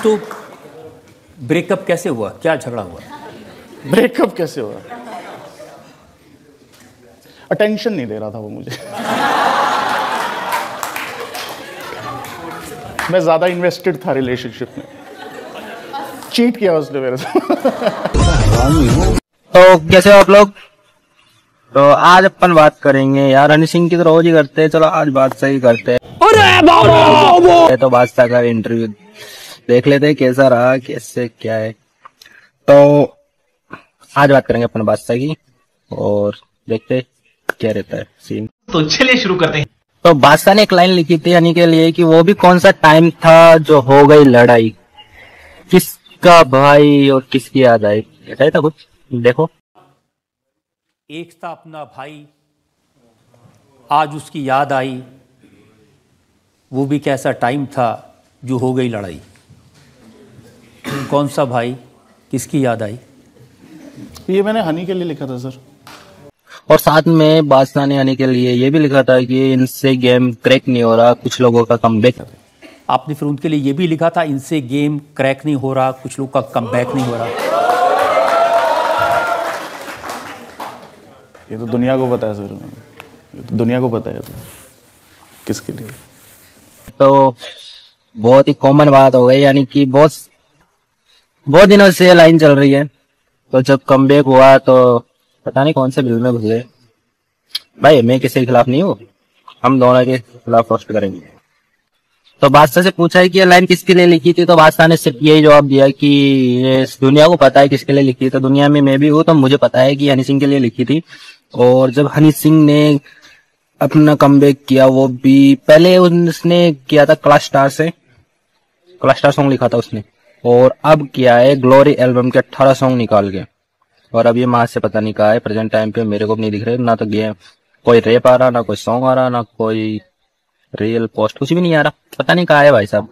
तो ब्रेकअप कैसे हुआ, क्या झगड़ा हुआ? ब्रेकअप कैसे हुआ? अटेंशन नहीं दे रहा था वो मुझे। मैं ज्यादा इन्वेस्टेड था रिलेशनशिप में। चीट किया उसने मेरे साथ। तो कैसे हो आप लोग? तो आज अपन बात करेंगे यार, हनी सिंह की तो रोज ही करते हैं, चलो आज बात सही करते हैं। तो बादशाह का इंटरव्यू देख लेते हैं कैसा रहा, कैसे क्या है। तो आज बात करेंगे अपन बादशाह की और देखते हैं क्या रहता है सीन। तो चलिए शुरू करते हैं। तो बादशाह ने एक लाइन लिखी थी हनी के लिए कि वो भी कौन सा टाइम था जो हो गई लड़ाई, किसका भाई और किसकी याद आई, ऐसा था कुछ। देखो, एक था अपना भाई, आज उसकी याद आई, वो भी कैसा टाइम था जो हो गई लड़ाई। कौन सा भाई, किसकी याद आई? ये मैंने हनी के लिए लिखा था सर। और साथ में बादशाह ने हनी के लिए ये भी लिखा था कि इनसे गेम क्रैक नहीं हो रहा, कुछ लोगों का कमबैक। आपने फिर उनके लिए ये भी लिखा था, इनसे गेम क्रैक नहीं हो रहा, कुछ लोग का कमबैक नहीं हो रहा। ये तो दुनिया को पता है सर, ये तो दुनिया को पता है तो किसके लिए। तो बहुत ही कॉमन बात हो गई, यानी कि बहुत दिनों से लाइन चल रही है। तो जब कमबैक हुआ तो पता नहीं कौन से बिल में घुस गए। भाई मैं किसी के खिलाफ नहीं हूँ, हम दोनों के खिलाफ रोस्ट करेंगे। तो बादशाह से पूछा है कि ये लाइन किसके लिए लिखी थी, तो बादशाह ने सिर्फ यही जवाब दिया कि ये दुनिया को पता है किसके लिए लिखी थी। तो दुनिया में मैं भी हूँ, तो मुझे पता है कि हनी सिंह के लिए लिखी थी। और जब हनी सिंह ने अपना कमबैक किया, वो भी पहले उसने किया था क्लास स्टार से, क्लास स्टार सॉन्ग लिखा था उसने, और अब किया है ग्लोरी एल्बम के 18 सॉन्ग निकाल के। और अब ये माँ से पता नहीं कहा है, प्रेजेंट टाइम पे मेरे को भी नहीं दिख रहे, ना तो कोई रैप आ रहा, ना कोई सॉन्ग आ रहा, ना कोई रियल पोस्ट, कुछ भी नहीं आ रहा, पता नहीं कहा है भाई साहब।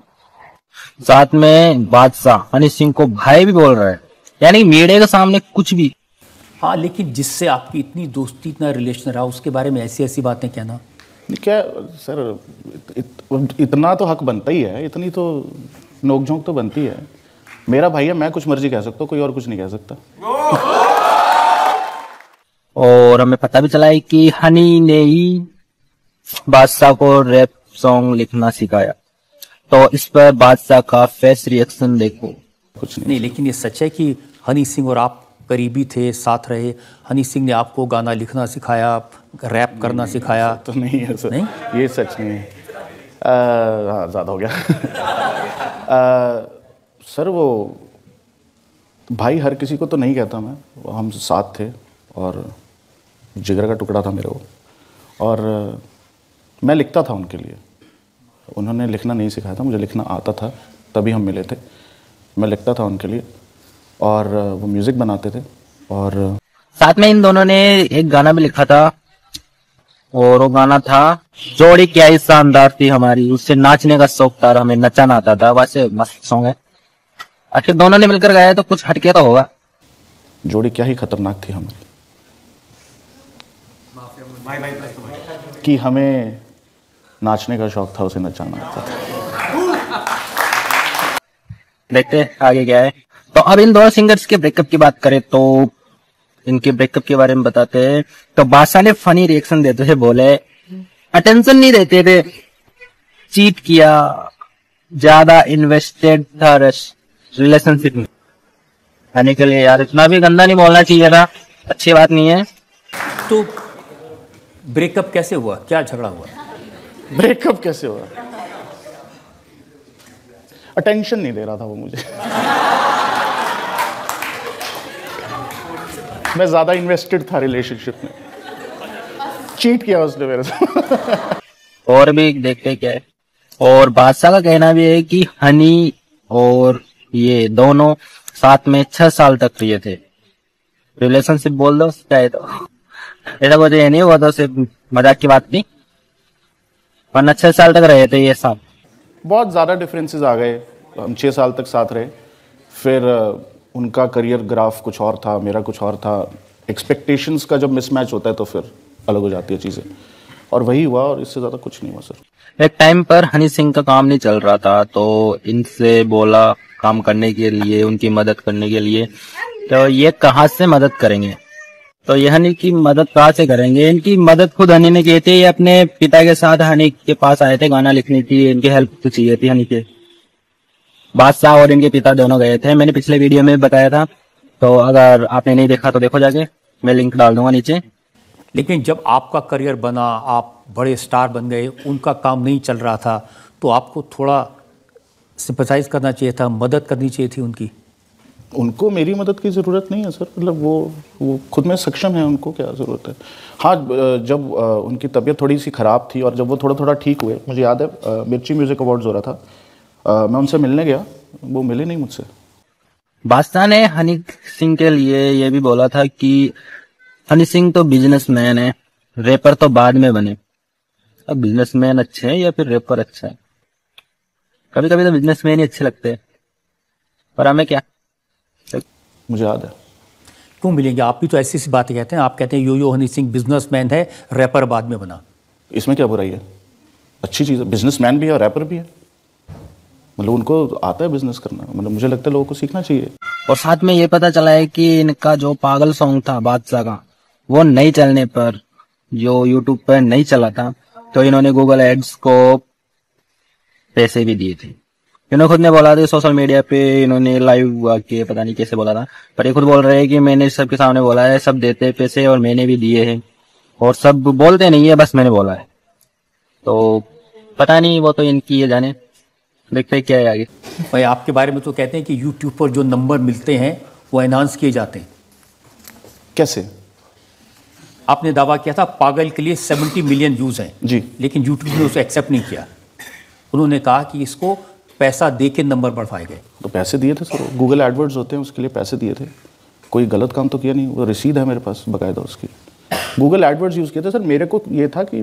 साथ में बादशाह हनी सिंह को भाई भी बोल रहा है, यानी मीडिया के सामने कुछ भी। हाँ, लेकिन जिससे आपकी इतनी दोस्ती, इतना रिलेशन रहा, उसके बारे में ऐसी ऐसी बातें कहना क्या सर, इतना तो हक बनता ही है, इतनी तो नोकझोंक तो बनती है। मेरा भाई है, मैं कुछ मर्जी कह सकता हूँ, कोई और कुछ नहीं कह सकता। और हमें पता भी चला है कि हनी ने ही बादशाह को रैप सॉन्ग लिखना सिखाया। तो इस पर बादशाह का फेस रिएक्शन देखो। कुछ नहीं, लेकिन ये सच है कि हनी सिंह और आप करीबी थे, साथ रहे। हनी सिंह ने आपको गाना लिखना सिखाया, रैप करना सिखाया। तो नहीं है सर, नहीं? ये सच नहीं है। हाँ, ज़्यादा हो गया। सर वो भाई हर किसी को तो नहीं कहता मैं, हम साथ थे और जिगर का टुकड़ा था मेरे वो। और मैं लिखता था उनके लिए, उन्होंने लिखना नहीं सिखाया था, मुझे लिखना आता था, तभी हम मिले थे। मैं लिखता था उनके लिए और वो म्यूजिक बनाते थे। और साथ में इन दोनों ने एक गाना भी लिखा था, और वो गाना था जोड़ी क्या ही शानदार थी हमारी, उससे नाचने का शौक था, हमें नचाना आता था। वैसे मस्त सॉन्ग है, आखिर दोनों ने मिलकर गाया तो कुछ हटके तो होगा। जोड़ी क्या ही खतरनाक थी हमारी कि हमें नाचने का शौक था, उसे नचाना आता था। देखते आगे क्या है। तो अब इन दोनों सिंगर्स के ब्रेकअप की बात करें तो इनके ब्रेकअप के बारे में बताते हैं। तो बादशाह ने फनी रिएक्शन देते थे, बोले अटेंशन नहीं देते थे, चीट किया, ज्यादा इन्वेस्टेड था रिलेशनशिप में। आने के लिए यार इतना भी गंदा नहीं बोलना चाहिए था, अच्छी बात नहीं है। तो ब्रेकअप कैसे हुआ, क्या झगड़ा हुआ? ब्रेकअप कैसे हुआ? अटेंशन नहीं दे रहा था वो मुझे। मैं ज्यादा इन्वेस्टेड था रिलेशनशिप में। चीट किया उसने मेरे साथ। और भी देखते क्या है। और बादशाह का कहना भी है कि हनी और ये दोनों साथ में 6 साल तक रहे थे। रिलेशनशिप बोल दो चाहे तो, ऐसा कुछ ये नहीं हुआ था, सिर्फ मजाक की बात थी, वरना 6 साल तक रहे थे ये साथ। बहुत ज्यादा डिफरेंसेस आ गए, हम 6 साल तक साथ रहे। फिर उनका करियर ग्राफ कुछ और था, मेरा कुछ और था। एक्सपेक्टेशंस का जब मिसमैच होता है तो फिर अलग हो जाती है चीजें, और वही हुआ, और इससे ज्यादा कुछ नहीं हुआ सर। एक टाइम पर हनी सिंह का काम नहीं चल रहा था, तो इनसे बोला काम करने के लिए, उनकी मदद करने के लिए। तो ये कहाँ से मदद करेंगे? तो ये हनी की मदद कहाँ से करेंगे? इनकी मदद खुद हनी ने की थी। ये अपने पिता के साथ हनी के पास आए थे गाना लिखने की, इनकी हेल्प तो चाहिए थी हनी के। बादशाह और इनके पिता दोनों गए थे, मैंने पिछले वीडियो में बताया था। तो अगर आपने नहीं देखा तो देखो जाके, मैं लिंक डाल दूंगा नीचे। लेकिन जब आपका करियर बना, आप बड़े स्टार बन गए, उनका काम नहीं चल रहा था, तो आपको थोड़ा सिंपैथाइज करना चाहिए था, मदद करनी चाहिए थी उनकी। उनको मेरी मदद की ज़रूरत नहीं है सर, मतलब वो खुद में सक्षम है, उनको क्या ज़रूरत है। हाँ, जब उनकी तबीयत थोड़ी सी ख़राब थी और जब वो थोड़ा थोड़ा ठीक हुए, मुझे याद है मिर्ची म्यूज़िक अवार्ड्स हो रहा था, मैं उनसे मिलने गया, वो मिले नहीं मुझसे। बादशाह ने हनी सिंह के लिए ये भी बोला था कि हनी सिंह तो बिजनेसमैन है, रैपर तो बाद में बने। अब बिजनेसमैन अच्छे हैं या फिर रैपर अच्छा है? कभी कभी तो बिजनेसमैन ही अच्छे लगते हैं, पर हमें क्या। मुझे याद है। क्यों मिलेंगे? आप भी तो ऐसी सी बातें कहते हैं। आप कहते हैं यो हनी सिंह बिजनेसमैन है, रैपर बाद में बना। इसमें क्या बुराई है? अच्छी चीज़ है, बिजनेसमैन भी है और रैपर भी है, मतलब उनको आता है बिजनेस करना, मतलब मुझे लगता है लोगों को सीखना चाहिए। और साथ में ये पता चला है कि इनका जो पागल सॉन्ग था बादशाह का, वो नहीं चलने पर, जो यूट्यूब पर नहीं चला था, तो इन्होंने गूगल एड्स को पैसे भी दिए थे। इन्होंने खुद ने बोला था सोशल मीडिया पे, इन्होंने लाइव आके पता नहीं कैसे बोला था, पर ये खुद बोल रहे हैं कि मैंने सबके सामने बोला है, सब देते हैं पैसे और मैंने भी दिए हैं, और सब बोलते नहीं है, बस मैंने बोला है। तो पता नहीं, वो तो इनकी ये जाने, देखते हैं क्या है आगे। भाई आपके बारे में तो कहते हैं कि यूट्यूब पर जो नंबर मिलते हैं वो एनहांस किए जाते हैं। कैसे? आपने दावा किया था पागल के लिए 70 मिलियन व्यूज हैं जी। लेकिन यूट्यूब ने उसे एक्सेप्ट नहीं किया। उन्होंने कहा कि इसको पैसा दे के नंबर बढ़वाए गए। तो पैसे दिए थे सर, गूगल एडवर्ड्स होते हैं, उसके लिए पैसे दिए थे, कोई गलत काम तो किया नहीं, वो रसीद है मेरे पास बाकायदा उसकी। गूगल एडवर्ड्स यूज़ किए थे सर। मेरे को ये था कि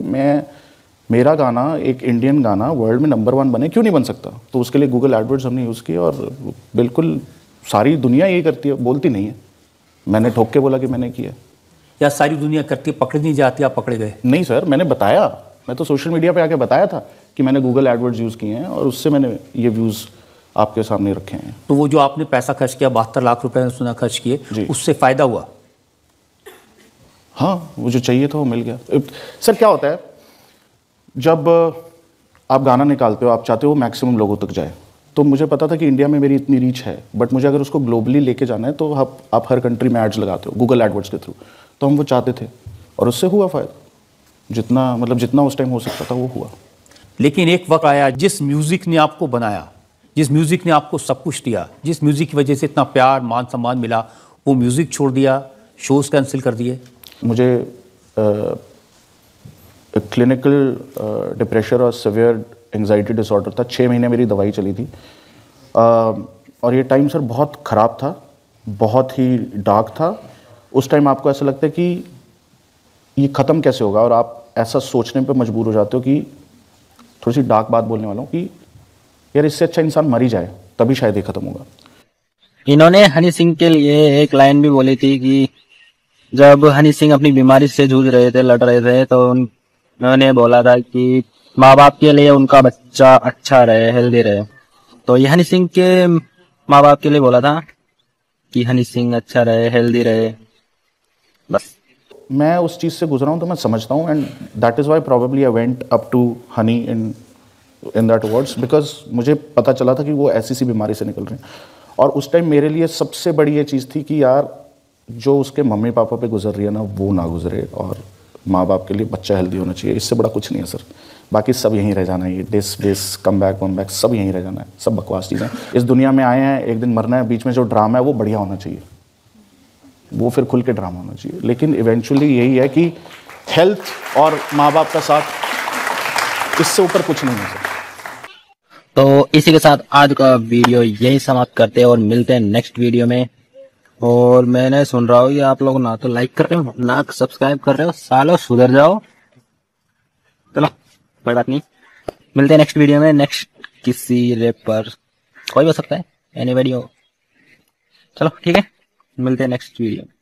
मेरा गाना, एक इंडियन गाना वर्ल्ड में नंबर 1 बने, क्यों नहीं बन सकता? तो उसके लिए गूगल एडवर्ड्स हमने यूज़ किए, और बिल्कुल सारी दुनिया यही करती है, बोलती नहीं है। मैंने ठोक के बोला कि मैंने किया। या सारी दुनिया करती है, पकड़ी नहीं जाती, आप पकड़े गए? नहीं सर, मैंने बताया, मैं तो सोशल मीडिया पे आके बताया था कि मैंने गूगल एडवर्ड्स यूज़ किए हैं और उससे मैंने ये व्यूज़ आपके सामने रखे हैं। तो वो जो आपने पैसा खर्च किया, 72 लाख रुपए सुना खर्च किए, उससे फायदा हुआ? हाँ, वो जो चाहिए था वो मिल गया। सर क्या होता है, जब आप गाना निकालते हो, आप चाहते हो मैक्सिमम लोगों तक जाए। तो मुझे पता था कि इंडिया में मेरी इतनी रीच है, बट मुझे अगर उसको ग्लोबली लेके जाना है तो आप हर कंट्री में एड्स लगाते हो गूगल एडवर्ड्स के थ्रू। तो हम वो चाहते थे और उससे हुआ फ़ायदा, जितना उस टाइम हो सकता था वो हुआ। लेकिन एक वक्त आया, जिस म्यूजिक ने आपको बनाया, जिस म्यूजिक ने आपको सब कुछ दिया, जिस म्यूजिक की वजह से इतना प्यार मान सम्मान मिला, वो म्यूजिक छोड़ दिया, शोज कैंसिल कर दिए। मुझे क्लिनिकल डिप्रेशन और सीवियर एंजाइटी डिसऑर्डर था। 6 महीने मेरी दवाई चली थी, और ये टाइम सर बहुत ख़राब था, बहुत ही डार्क था। उस टाइम आपको ऐसा लगता है कि ये ख़त्म कैसे होगा, और आप ऐसा सोचने पे मजबूर हो जाते हो कि, थोड़ी सी डार्क बात बोलने वाला हूँ, कि यार इससे अच्छा इंसान मर ही जाए, तभी शायद ये ख़त्म होगा। इन्होंने हनी सिंह के लिए एक लाइन भी बोली थी कि जब हनी सिंह अपनी बीमारी से जूझ रहे थे, लड़ रहे थे, तो उन्होंने बोला था कि माँ बाप के लिए उनका बच्चा अच्छा रहे, हेल्दी रहे। तो ये हनी सिंह के माँ बाप के लिए बोला था कि हनी सिंह अच्छा रहे, हेल्दी रहे, बस। मैं उस चीज़ से गुजरा हूँ तो मैं समझता हूँ, and that is why probably I went up to honey in that words, because मुझे पता चला था कि वो ऐसी सी बीमारी से निकल रहे हैं। और उस टाइम मेरे लिए सबसे बड़ी ये चीज़ थी कि यार जो उसके मम्मी पापा पे गुजर रही है ना, वो ना गुजरे, और माँ बाप के लिए बच्चा हेल्दी होना चाहिए। इससे बड़ा कुछ नहीं है सर। बाकी सब यहीं रह जाना है, ये डिस कम बैक सब यहीं रह जाना है, सब बकवास चीज़ें। इस दुनिया में आए हैं, एक दिन मरना है, बीच में जो ड्रामा है वो बढ़िया होना चाहिए, वो फिर खुल के ड्रामा होना चाहिए। लेकिन इवेंचुअली यही है कि हेल्थ और माँ बाप का साथ, इससे ऊपर कुछ नहीं है सर। तो इसी के साथ आज का वीडियो यही समाप्त करते हैं और मिलते हैं नेक्स्ट वीडियो में। और मैंने सुन रहा हूँ कि आप लोग ना तो लाइक कर रहे हो ना सब्सक्राइब कर रहे हो, सालों सुधर जाओ। चलो कोई बात नहीं, मिलते हैं नेक्स्ट वीडियो में, नेक्स्ट किसी रैपर, कोई हो सकता है, एनी वीडियो। चलो ठीक है, मिलते हैं नेक्स्ट वीडियो में।